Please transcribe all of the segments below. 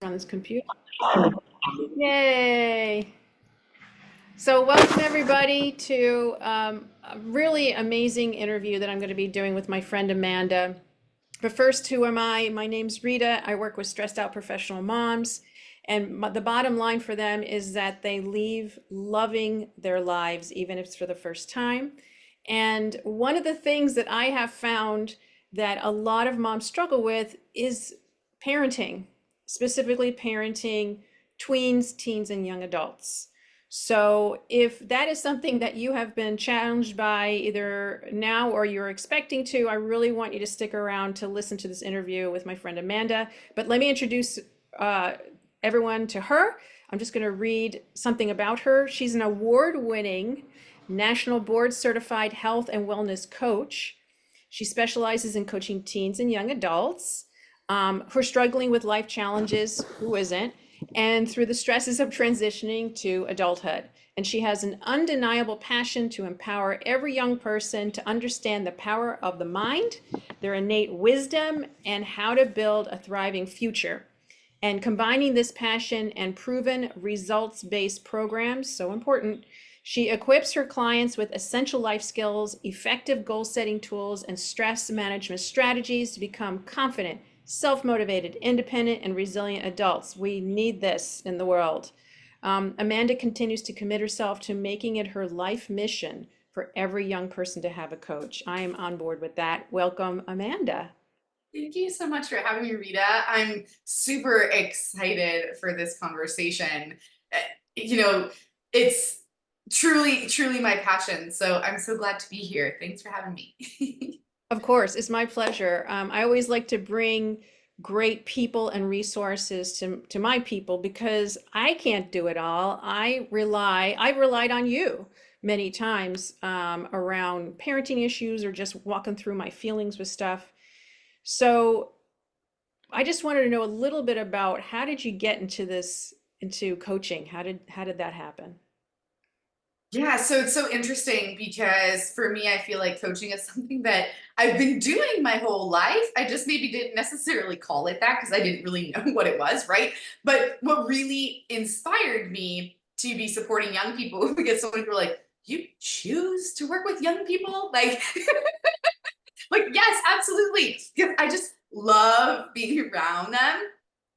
on this computer. Yay! So welcome everybody to a really amazing interview that I'm going to be doing with my friend Amanda. But first, who am I? My name's Rita. I work with stressed out professional moms. And the bottom line for them is that they leave loving their lives, even if it's for the first time. And one of the things that I have found that a lot of moms struggle with is parenting, specifically parenting tweens, teens, and young adults. So if that is something that you have been challenged by either now or you're expecting to, I really want you to stick around to listen to this interview with my friend Amanda. But let me introduce everyone to her. I'm just going to read something about her. She's an award-winning national board certified health and wellness coach. She specializes in coaching teens and young adults who are struggling with life challenges, who isn't, and through the stresses of transitioning to adulthood. And she has an undeniable passion to empower every young person to understand the power of the mind, their innate wisdom, and how to build a thriving future. And combining this passion and proven results-based programs, so important, she equips her clients with essential life skills, effective goal-setting tools, and stress management strategies to become confident, self-motivated, independent, and resilient adults. We need this in the world. Amanda continues to commit herself to making it her life mission for every young person to have a coach. I am on board with that. Welcome, Amanda. Thank you so much for having me, Rita. I'm super excited for this conversation. Uh, You know, it's truly my passion. So I'm so glad to be here. Thanks for having me. Of course, it's my pleasure. I always like to bring great people and resources to my people because I can't do it all. I've relied on you many times around parenting issues or just walking through my feelings with stuff. So I just wanted to know a little bit about how did you get into into coaching? How did that happen? Yeah, so it's so interesting because for me, I feel like coaching is something that I've been doing my whole life. I just maybe didn't necessarily call it that because I didn't really know what it was, right? But what really inspired me to be supporting young people, because so many people are like, you choose to work with young people? Like yes, absolutely. Because I just love being around them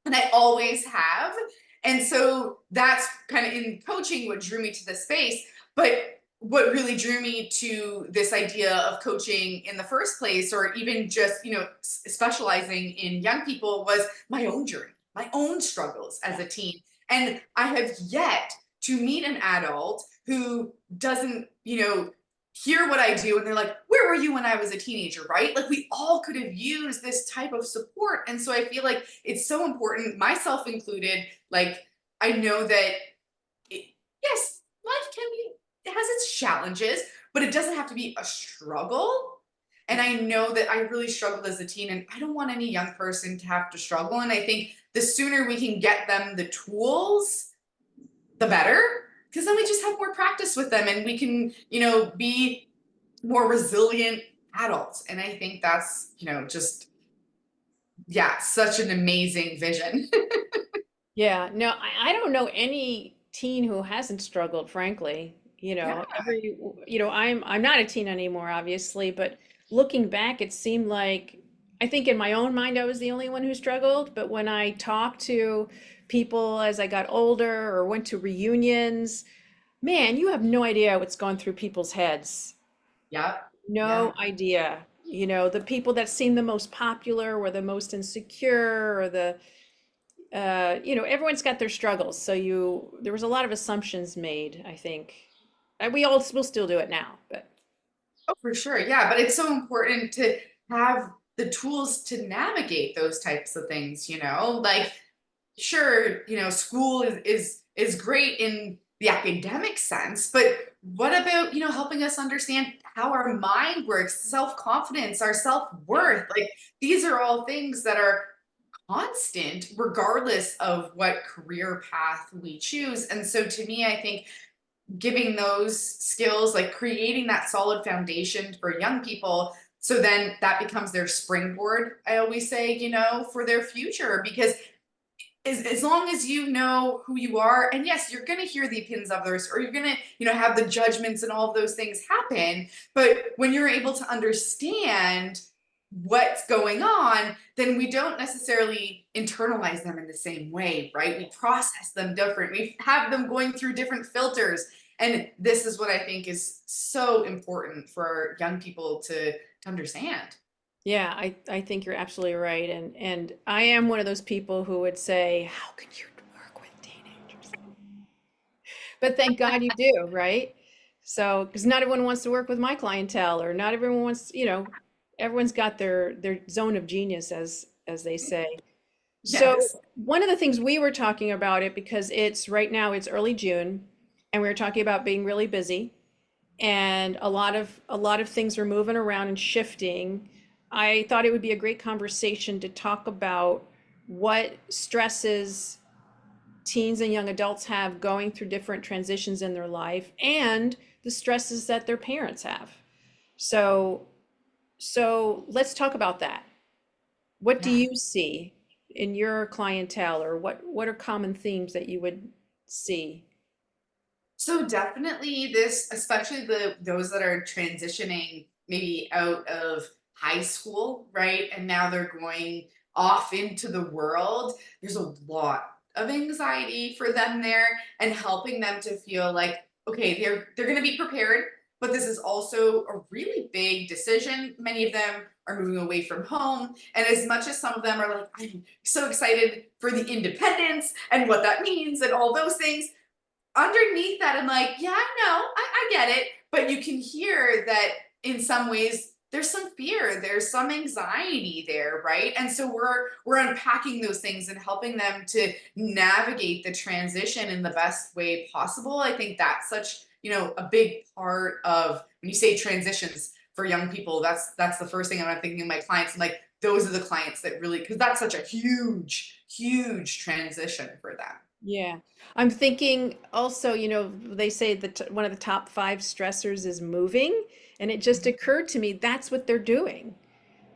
and I always have. And so that's kind of in coaching what drew me to this space. But what really drew me to this idea of coaching in the first place, or even just, specializing in young people, was my own journey, my own struggles as a teen. And I have yet to meet an adult who doesn't, hear what I do and they're like, where were you when I was a teenager, right? Like we all could have used this type of support. And so I feel like it's so important, myself included. Like I know that yes, life can be, it has its challenges, but it doesn't have to be a struggle. And I know that I really struggled as a teen, and I don't want any young person to have to struggle. And I think the sooner we can get them the tools, the better, because then we just have more practice with them and we can, be more resilient adults. And I think that's, just, yeah, such an amazing vision. Yeah, no, I don't know any teen who hasn't struggled, frankly. Yeah. I'm not a teen anymore, obviously, but looking back, it seemed like I think in my own mind I was the only one who struggled, but when I talked to people as I got older or went to reunions, man, you have no idea what's going through people's heads. Yep. Yeah. No idea. The people that seemed the most popular were the most insecure or everyone's got their struggles. So there was a lot of assumptions made, I think. And we all will still do it now, but Oh, for sure. Yeah. But it's so important to have the tools to navigate those types of things, like sure, school is great in the academic sense, but what about, helping us understand how our mind works, self-confidence, our yeah. self-worth? Like these are all things that are constant regardless of what career path we choose. And so to me, I think giving those skills, like creating that solid foundation for young people, so then that becomes their springboard, I always say, for their future. Because as long as you know who you are, and yes, you're going to hear the opinions of others, or you're going to, have the judgments and all of those things happen. But when you're able to understand what's going on, then we don't necessarily internalize them in the same way, right? We process them different. We have them going through different filters. And this is what I think is so important for young people to understand. Yeah, I think you're absolutely right. And I am one of those people who would say, how can you work with teenagers? But thank God you do, right? So, because not everyone wants to work with my clientele, or not everyone wants, everyone's got their zone of genius, as they say. So Yes. one of the things we were talking about it, because it's right now it's early June, and we were talking about being really busy, and a lot of things are moving around and shifting. I thought it would be a great conversation to talk about what stresses teens and young adults have going through different transitions in their life, and the stresses that their parents have. So so let's talk about that. What do Yeah. you see in your clientele, or what are common themes that you would see? So definitely this, especially those that are transitioning maybe out of high school, right? And now they're going off into the world. There's a lot of anxiety for them there, and helping them to feel like, okay, they're going to be prepared, but this is also a really big decision. Many of them are moving away from home, and as much as some of them are like, I'm so excited for the independence and what that means and all those things, underneath that, I'm like, yeah, I know, I get it. But you can hear that in some ways there's some fear, there's some anxiety there, right? And so we're unpacking those things and helping them to navigate the transition in the best way possible. I think that's such, a big part of when you say transitions for young people, that's the first thing I'm thinking of my clients. I'm like, those are the clients that really, because that's such a huge, huge transition for them. Yeah. I'm thinking also, they say that one of the top five stressors is moving, and it just occurred to me that's what they're doing,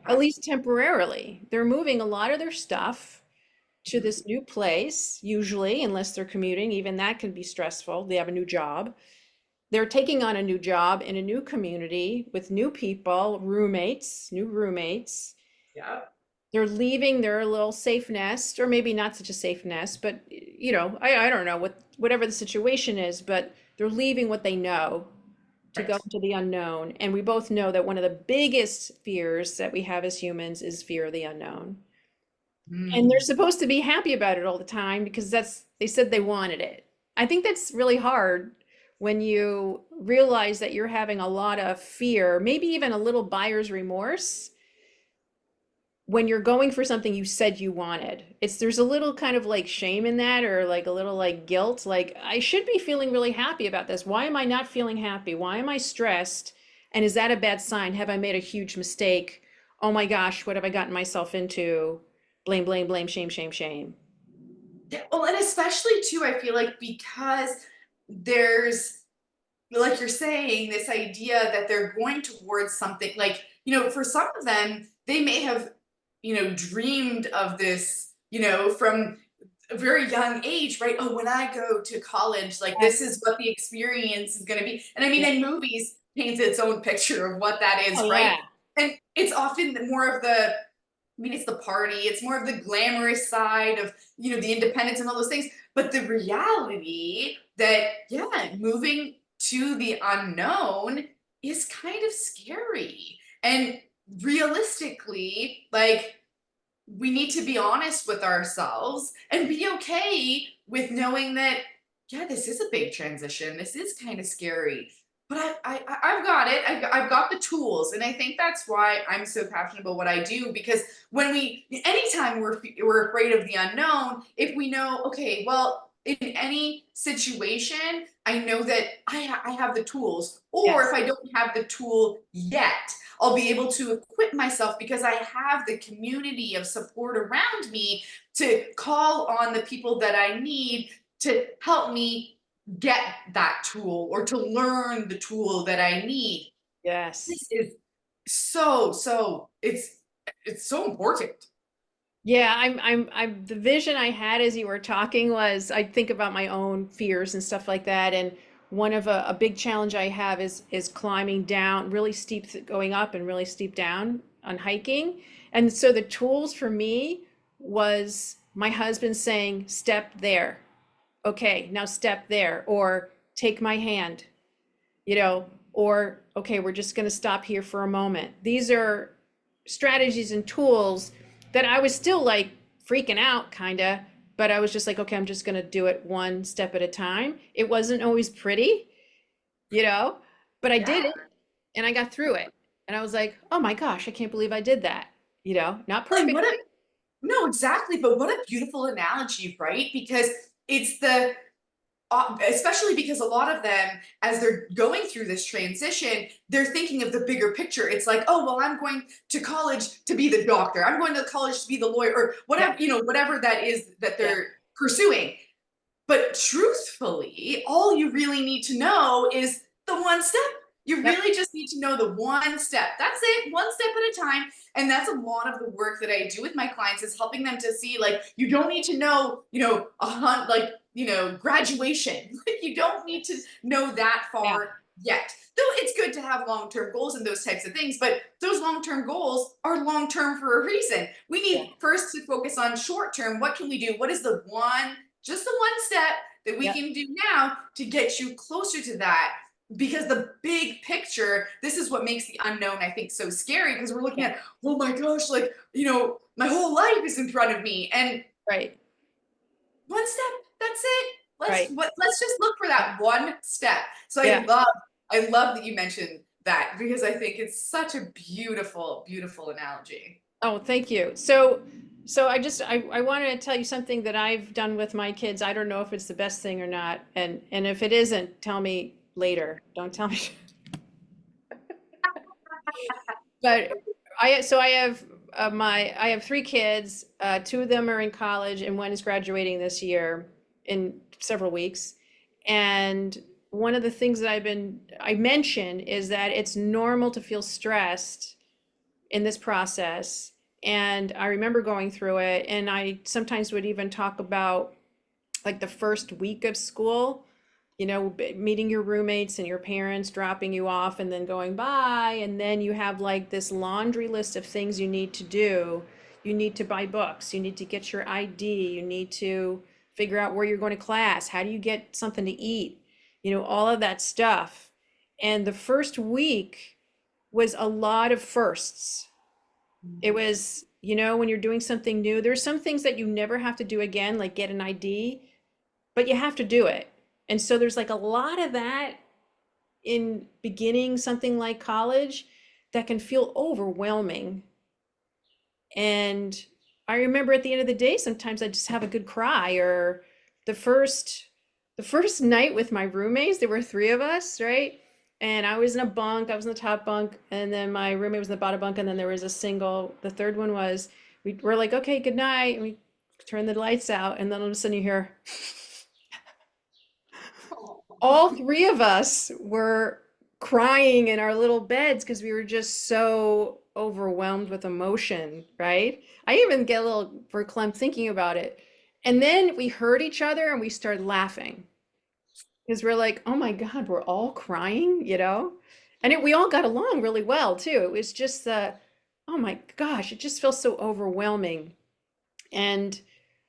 at least temporarily. They're moving a lot of their stuff to this new place, usually, unless they're commuting. Even that can be stressful. They have a new job. They're taking on a new job in a new community with new people, new roommates. Yeah. They're leaving their little safe nest, or maybe not such a safe nest, but I don't know whatever the situation is, but they're leaving what they know to go Right. into the unknown. And we both know that one of the biggest fears that we have as humans is fear of the unknown. And they're Mm. supposed to be happy about it all the time because they said they wanted it. I think that's really hard when you realize that you're having a lot of fear, maybe even a little buyer's remorse, when you're going for something you said you wanted. There's a little kind of like shame in that, or like a little like guilt, like I should be feeling really happy about this. Why am I not feeling happy? Why am I stressed? And is that a bad sign? Have I made a huge mistake? Oh my gosh, what have I gotten myself into? Blame, blame, blame, shame, shame, shame. Yeah, well, and especially too, I feel like because there's, like you're saying, this idea that they're going towards something like, for some of them, they may have, dreamed of this, from a very young age, right? Oh, when I go to college, like this is Yes. what the experience is going to be. And I mean, Yeah. in movies, paints its own picture of what that Oh is, right? yeah. And it's often more of the, it's the party, it's more of the glamorous side of, the independence and all those things. But the reality that, yeah, moving to the unknown is kind of scary. And realistically, like, we need to be honest with ourselves and be okay with knowing that, yeah, this is a big transition. This is kind of scary, but I've got it. I've got the tools, and I think that's why I'm so passionate about what I do. Because anytime we're afraid of the unknown, if we know, okay, well, in any situation, I know that I have the tools, or if Yes. I don't have the tool yet, I'll be able to equip myself because I have the community of support around me to call on the people that I need to help me get that tool or to learn the tool that I need. Yes. This is so, so it's so important. Yeah, I'm the vision I had as you were talking was I think about my own fears and stuff like that. And one of a big challenge I have is climbing down really steep, going up and really steep down on hiking. And so the tools for me was my husband saying, step there. Okay, now step there, or take my hand, or okay, we're just going to stop here for a moment. These are strategies and tools that I was still like freaking out, kind of, but I was just like, okay, I'm just going to do it one step at a time. It wasn't always pretty, you know, but I did Yeah. it and I got through it. And I was like, oh my gosh, I can't believe I did that. Not Well, and perfect. no, exactly. But what a beautiful analogy, right? Because it's especially because a lot of them, as they're going through this transition, they're thinking of the bigger picture. It's like, oh, well, I'm going to college to be the doctor. I'm going to college to be the lawyer, or Yeah, whatever, whatever that is that yeah, they're pursuing. But truthfully, all you really need to know is the one step. You yep, really just need to know the one step. That's it, one step at a time. And that's a lot of the work that I do with my clients is helping them to see like you don't need to know, graduation. Like you don't need to know that yeah, far yet. Though it's good to have long-term goals and those types of things, but those long-term goals are long-term for a reason. We yeah, need first to focus on short-term. What can we do? What is the one just the one step that we yep, can do now to get you closer to that. Because the big picture, this is what makes the unknown, I think, so scary because we're looking yeah, at, oh my gosh, like, my whole life is in front of me. And right, one step, that's it. right, Let's just look for that one step. So yeah. I love that you mentioned that because I think it's such a beautiful, beautiful analogy. Oh, thank you. So I wanted to tell you something that I've done with my kids. I don't know if it's the best thing or not, and if it isn't, tell me later. Don't tell me. But I have I have three kids. Two of them are in college, and one is graduating this year in several weeks. And one of the things that I mention is that it's normal to feel stressed in this process. And I remember going through it, and I sometimes would even talk about like the first week of school, meeting your roommates and your parents dropping you off and then going bye. And then you have like this laundry list of things you need to do. You need to buy books, you need to get your ID, you need to figure out where you're going to class, how do you get something to eat, all of that stuff. And the first week was a lot of firsts. It was, when you're doing something new, there's some things that you never have to do again, like get an ID, but you have to do it. And so there's like a lot of that in beginning something like college that can feel overwhelming. And I remember at the end of the day, sometimes I just have a good cry. Or the first the first night with my roommates, there were three of us, right? And I was in a bunk, I was in the top bunk, and then my roommate was in the bottom bunk, and then there was a single. The third one was, we were like, okay, good night. And we turned the lights out, and then all of a sudden you hear, all three of us were crying in our little beds because we were just so overwhelmed with emotion, right? I even get a little verklempt thinking about it. And then we heard each other and we started laughing because we're like, oh my God, we're all crying. And we all got along really well too. It was just oh my gosh, it just feels so overwhelming. And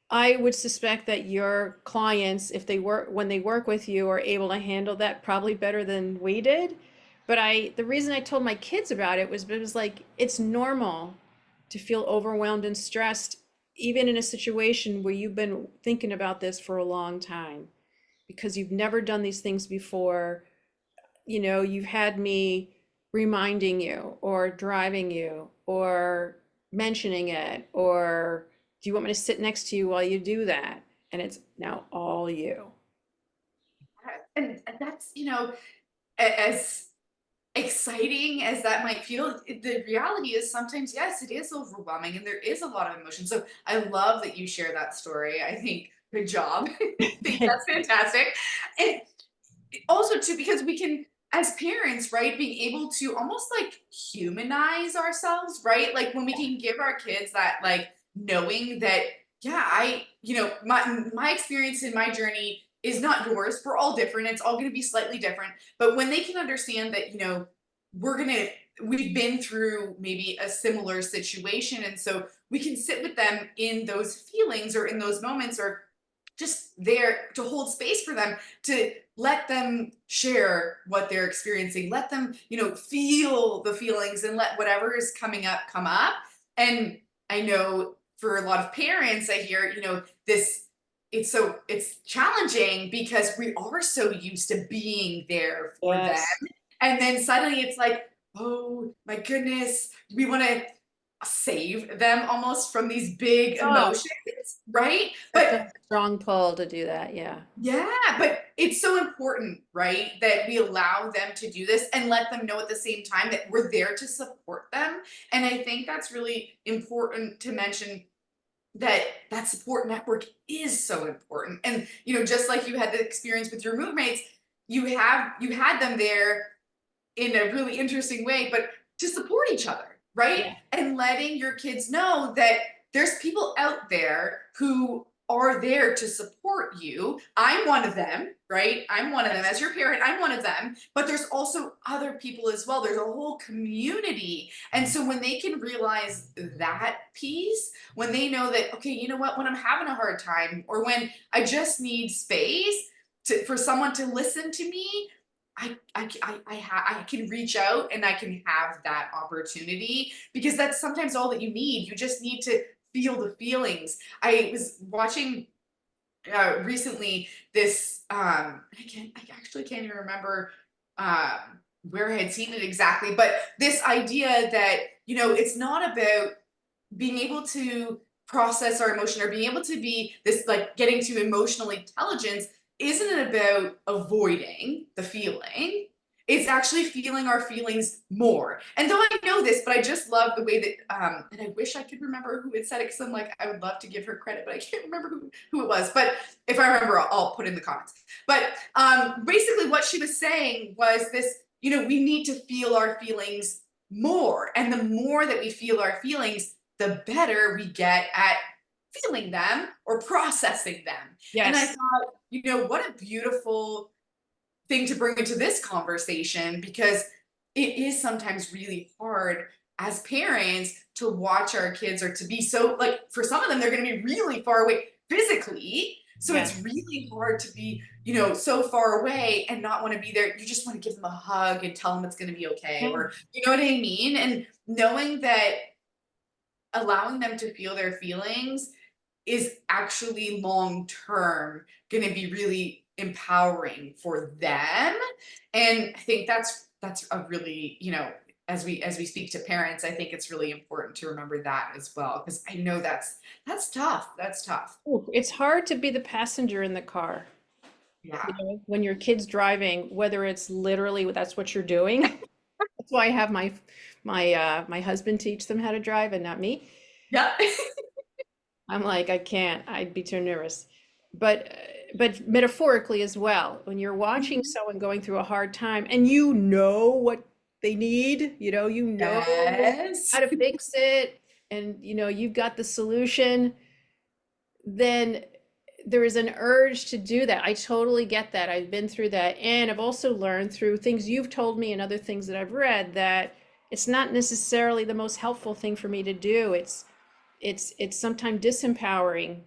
I would suspect that your clients, if they work when they work with you, are able to handle that probably better than we did. But the reason I told my kids about it was like it's normal to feel overwhelmed and stressed, even in a situation where you've been thinking about this for a long time, because you've never done these things before. You've had me reminding you or driving you or mentioning it, or do you want me to sit next to you while you do that? And it's now all you. And that's, as exciting as that might feel, the reality is sometimes, yes, it is overwhelming and there is a lot of emotion. So I love that you share that story. I think, good job. I think that's fantastic. And also, too, because we can, as parents, right, being able to almost like humanize ourselves, right? Like when we can give our kids that, like, knowing that, yeah, my experience in my journey is not yours. We're all different. It's all going to be slightly different. But when they can understand that, we're going to, we've been through maybe a similar situation. And so we can sit with them in those feelings or in those moments, or just there to hold space for them, to let them share what they're experiencing, let them, feel the feelings, and let whatever is coming up come up. And I know for a lot of parents, I hear, this, it's challenging because we are so used to being there for them. Yes. And then suddenly it's like, oh my goodness, we want to save them almost from these big Oh, emotions, right? such But a strong pull to do that. Yeah. yeah, but it's so important, right? That we allow them to do this and let them know at the same time that we're there to support them. And I think that's really important to mention, that that support network is so important. And just like you had the experience with your roommates, you had them there in a really interesting way, but to support each other, right? Yeah. And letting your kids know that there's people out there who are there to support you. I'm one of them, right? I'm one of them. Yes. As your parent, I'm one of them. But there's also other people as well. There's a whole community. And so when they can realize that piece, when they know that, okay, you know what, when I'm having a hard time, or when I just need space for someone to listen to me, I can reach out and I can have that opportunity, because that's sometimes all that you need. You just need to feel the feelings. I was watching recently this, I actually can't even remember where I had seen it exactly, but this idea that, it's not about being able to process our emotion, or being able to be this, like, getting to emotional intelligence isn't about avoiding the feeling. It's actually feeling our feelings more. And though I know this, but I just love the way that, and I wish I could remember who had said it, because I'm like, I would love to give her credit, but I can't remember who it was. But if I remember, I'll put in the comments. But basically, what she was saying was this, we need to feel our feelings more. And the more that we feel our feelings, the better we get at feeling them or processing them. And I Yes. thought, what a beautiful thing to bring into this conversation, because it is sometimes really hard as parents to watch our kids, or to be so, like, for some of them, they're going to be really far away physically. So it's Yes. really hard to be, so far away and not want to be there. You just want to give them a hug and tell them it's going to be okay. Yeah. Or, you know what I mean? And knowing that allowing them to feel their feelings is actually long term going to be really empowering for them. And I think that's a really, as we speak to parents, I think it's really important to remember that as well, because I know that's tough. That's tough. Ooh, it's hard to be the passenger in the car, Yeah. when your kid's driving, whether it's literally that's what you're doing. That's why I have my husband teach them how to drive and not me. Yeah. I'm like, I can't. I'd be too nervous. But but metaphorically as well, when you're watching Mhm. someone going through a hard time and you know what they need, you know Yes. how to fix it, and you've got the solution, then there is an urge to do that. I totally get that. I've been through that. And I've also learned through things you've told me and other things that I've read that it's not necessarily the most helpful thing for me to do. It's sometimes disempowering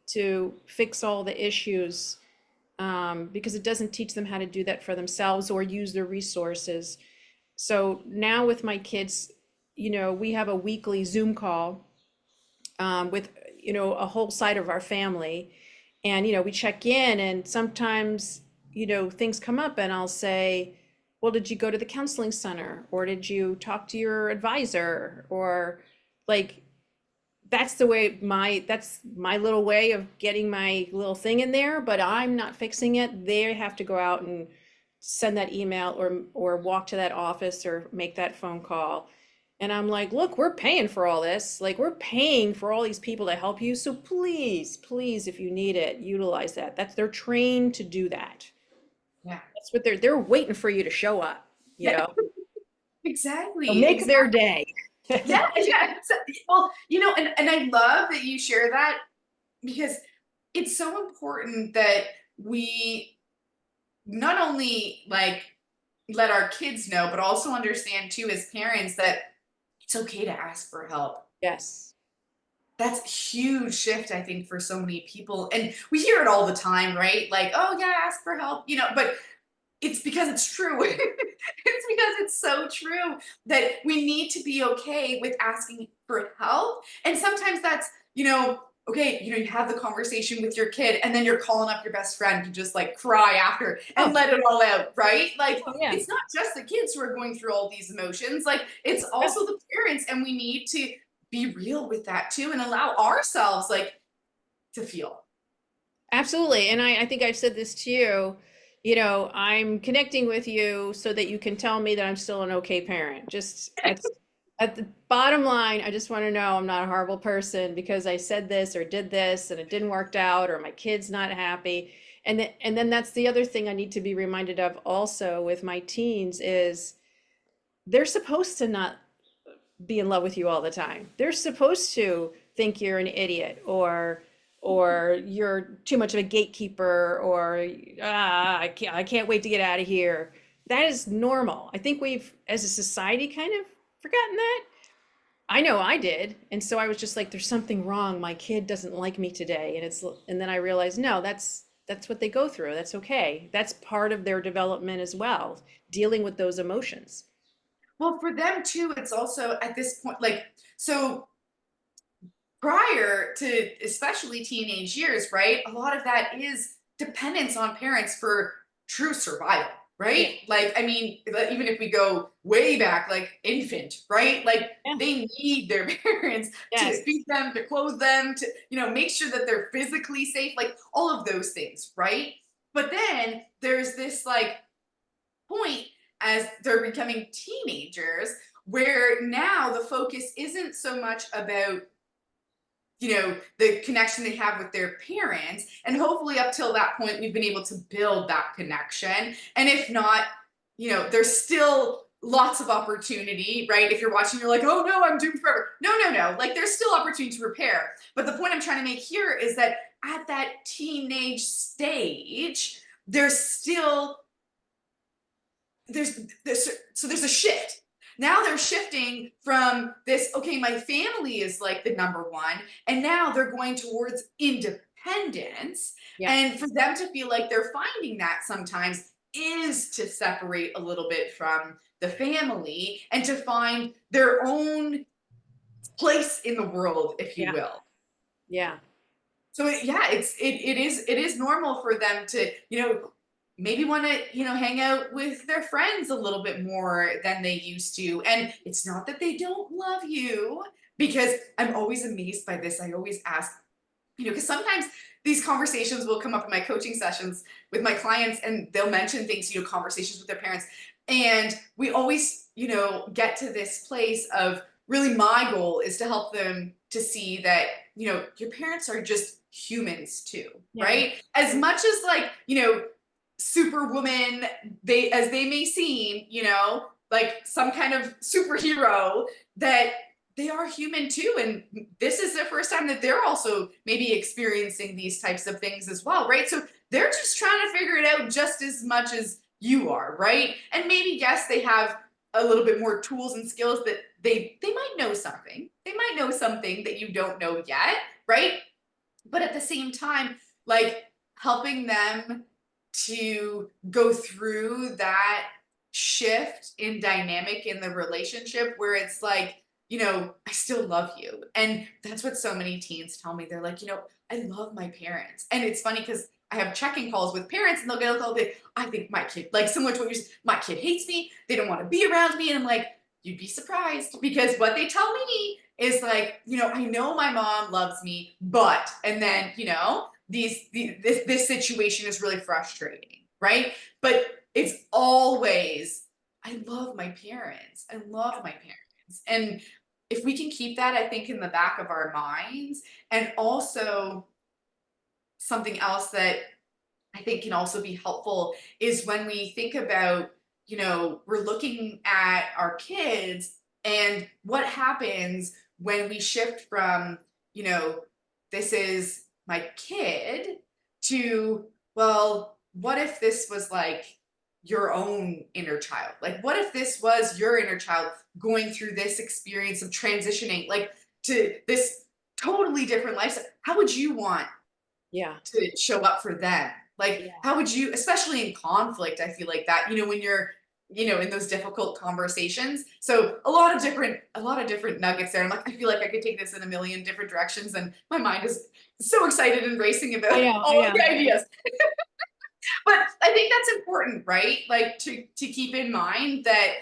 to fix all the issues, because it doesn't teach them how to do that for themselves or use their resources. So now with my kids, we have a weekly Zoom call, with a whole side of our family, and we check in, and sometimes things come up and I'll say, well, did you go to the counseling center, or did you talk to your advisor, or like, that's my little way of getting my little thing in there, but I'm not fixing it. They have to go out and send that email, or walk to that office or make that phone call. And I'm like, look, we're paying for all this. Like, we're paying for all these people to help you. So please, please, if you need it, utilize that. They're trained to do that. Yeah. That's what they're waiting for you to show up, Yeah. so Exactly. make their day. Yeah. Well, and I love that you share that because it's so important that we not only like let our kids know, but also understand too as parents that it's okay to ask for help. Yes. That's a huge shift, I think, for so many people. And we hear it all the time, right? Like, oh yeah, ask for help, but it's because it's true. It's because it's so true that we need to be okay with asking for help. And sometimes that's, okay, you have the conversation with your kid and then you're calling up your best friend to just like cry after and Oh, let it all out, right? Like oh yeah. it's not just the kids who are going through all these emotions, like it's Yeah. also the parents, and we need to be real with that too and allow ourselves like to feel. Absolutely. And I think I've said this to you, I'm connecting with you so that you can tell me that I'm still an okay parent. Just at the bottom line, I just want to know I'm not a horrible person because I said this or did this and it didn't work out or my kid's not happy. And then that's the other thing I need to be reminded of also with my teens is they're supposed to not be in love with you all the time. They're supposed to think you're an idiot or you're too much of a gatekeeper or I can't wait to get out of here. That is normal. I think we've as a society kind of forgotten that. I know I did. And so I was just like there's something wrong. My kid doesn't like me today and then I realized no, that's what they go through. That's okay. That's part of their development as well, dealing with those emotions. Well, for them too, it's also at this point, like, so prior to especially teenage years, right? A lot of that is dependence on parents for true survival, Yeah. right? Like, I mean, even if we go way back, like infant, right? Like Yeah. they need their parents to Yes. feed them, to clothe them, to, make sure that they're physically safe, like all of those things, right? But then there's this like point as they're becoming teenagers where now the focus isn't so much about the connection they have with their parents, and hopefully up till that point we've been able to build that connection, and if not, there's still lots of opportunity, right? If you're watching you're like, oh no, I'm doomed forever. No, no, no, like there's still opportunity to repair, but the point I'm trying to make here is that at that teenage stage there's still there's a shift. Now they're shifting from this, okay, my family is like the number one, and now they're going towards independence. Yeah. And for them to feel like they're finding that sometimes is to separate a little bit from the family and to find their own place in the world, if you Yeah. will. Yeah. So yeah, it is normal for them to, maybe want to, hang out with their friends a little bit more than they used to. And it's not that they don't love you, because I'm always amazed by this. I always ask, because sometimes these conversations will come up in my coaching sessions with my clients and they'll mention things, conversations with their parents. And we always, get to this place of really my goal is to help them to see that, your parents are just humans too, Yeah. right? As much as like, superwoman as they may seem, like some kind of superhero, that they are human too, and this is the first time that they're also maybe experiencing these types of things as well, right? So they're just trying to figure it out just as much as you are, right? And maybe yes, they have a little bit more tools and skills that they might know something, that you don't know yet, right? But at the same time, like helping them to go through that shift in dynamic in the relationship where it's like, I still love you. And that's what so many teens tell me. They're like, I love my parents. And it's funny because I have check-in calls with parents and they'll get all day, I think my kid, like similar to what you're saying, my kid hates me. They don't want to be around me. And I'm like, you'd be surprised, because what they tell me is like, I know my mom loves me, but, and then, this situation is really frustrating, right? But it's always, I love my parents. I love my parents. And if we can keep that, I think, in the back of our minds, and also something else that I think can also be helpful is when we think about, we're looking at our kids And what happens when we shift from, this is my kid to, well, what if this was like your own inner child? Like, what if this was your inner child going through this experience of transitioning, like to this totally different lifestyle? How would you want Yeah. to show up for them? Like, Yeah. how would you, especially in conflict, I feel like that, when you're, in those difficult conversations. So a lot of different nuggets there. I'm like, I feel like I could take this in a million different directions, and my mind is so excited and racing I about know, I all of know. the ideas. But I think that's important, right? Like to keep in mind that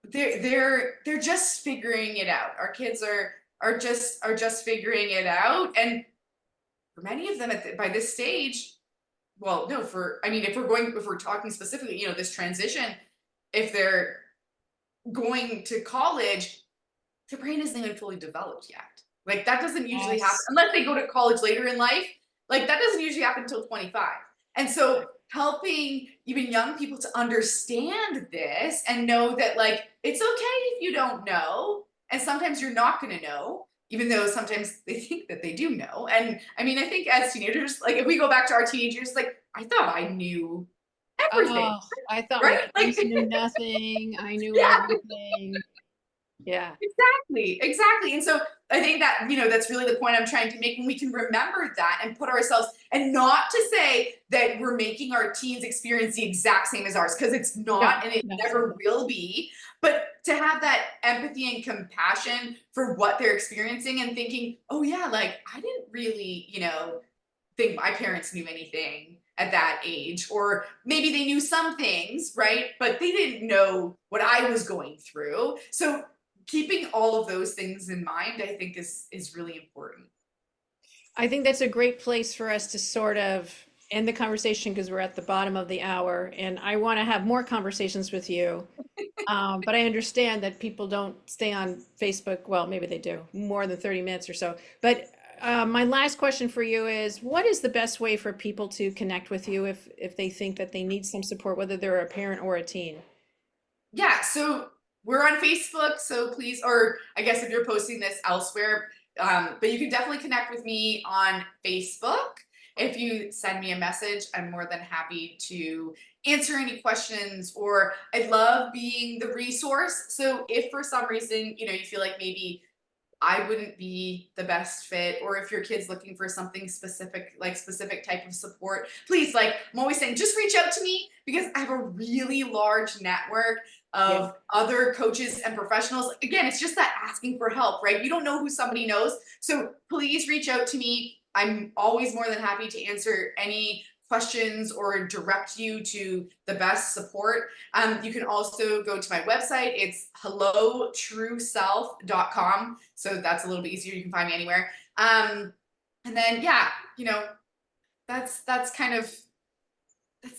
they're just figuring it out. Our kids are just figuring it out, and for many of them by this stage, well, no, if we're talking specifically, this transition, if they're going to college, their brain isn't even fully developed yet. Like that doesn't usually happen Yes. unless they go to college later in life. Like that doesn't usually happen until 25. And so helping even young people to understand this and know that like it's okay if you don't know. And sometimes you're not gonna know, even though sometimes they think that they do know. And I mean, I think as teenagers, like if we go back to our teenagers, like I thought I knew everything, Oh, I thought my right? Like kids knew nothing. I knew yeah. everything. Yeah. Exactly, exactly. And so I think that, that's really the point I'm trying to make when we can remember that and put ourselves, and not to say that we're making our teens experience the exact same as ours, because it's No, not and it no, never will be. But to have that empathy and compassion for what they're experiencing and thinking, oh, yeah, like I didn't really, think my parents knew anything at that age, or maybe they knew some things, right? But they didn't know what I was going through. So keeping all of those things in mind, I think is really important. I think that's a great place for us to sort of end the conversation because we're at the bottom of the hour and I want to have more conversations with you. But I understand that people don't stay on Facebook. Well, maybe they do more than 30 minutes or so. But my last question for you is, what is the best way for people to connect with you if they think that they need some support, whether they're a parent or a teen? Yeah, so we're on Facebook, so please, or I guess if you're posting this elsewhere, but you can definitely connect with me on Facebook. If you send me a message, I'm more than happy to answer any questions, or I love being the resource. So if for some reason, you feel like maybe I wouldn't be the best fit, or if your kid's looking for something specific, like specific type of support, please, like I'm always saying, just reach out to me, because I have a really large network Yeah. of other coaches and professionals. Again, it's just that asking for help, right? You don't know who somebody knows. So please reach out to me. I'm always more than happy to answer any questions or direct you to the best support. You can also go to my website. It's hellotrueself.com. So that's a little bit easier. You can find me anywhere. And then yeah, that's kind of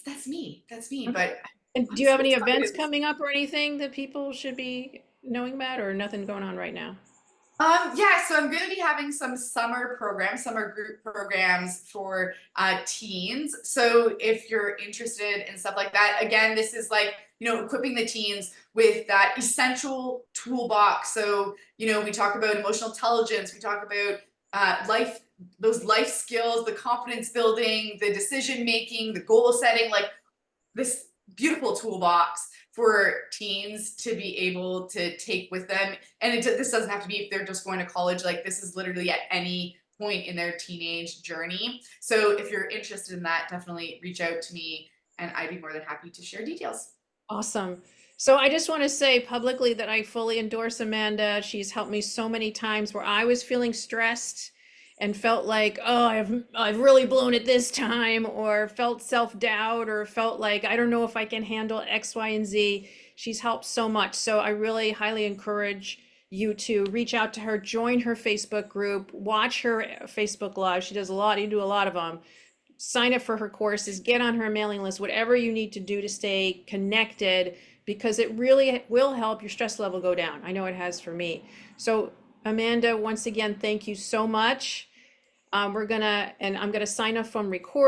that's me. That's me. Okay. But And do I'm you so have any events excited. coming up or anything that people should be knowing about, or nothing going on right now? Yeah, so I'm going to be having some summer programs, summer group programs for teens. So if you're interested in stuff like that, again, this is like, equipping the teens with that essential toolbox. So, we talk about emotional intelligence, we talk about those life skills, the confidence building, the decision making, the goal setting, like this beautiful toolbox for teens to be able to take with them. And this doesn't have to be if they're just going to college. Like this is literally at any point in their teenage journey. So if you're interested in that, definitely reach out to me, and I'd be more than happy to share details. Awesome. So I just want to say publicly that I fully endorse Amanda. She's helped me so many times where I was feeling stressed and felt like, oh, I've really blown it this time, or felt self-doubt, or felt like I don't know if I can handle X, Y, and Z. She's helped so much. So I really highly encourage you to reach out to her, join her Facebook group, watch her Facebook Live. She does a lot, you do a lot of them. Sign up for her courses, get on her mailing list, whatever you need to do to stay connected, because it really will help your stress level go down. I know it has for me. So, Amanda, once again, thank you so much. I'm gonna sign off from record.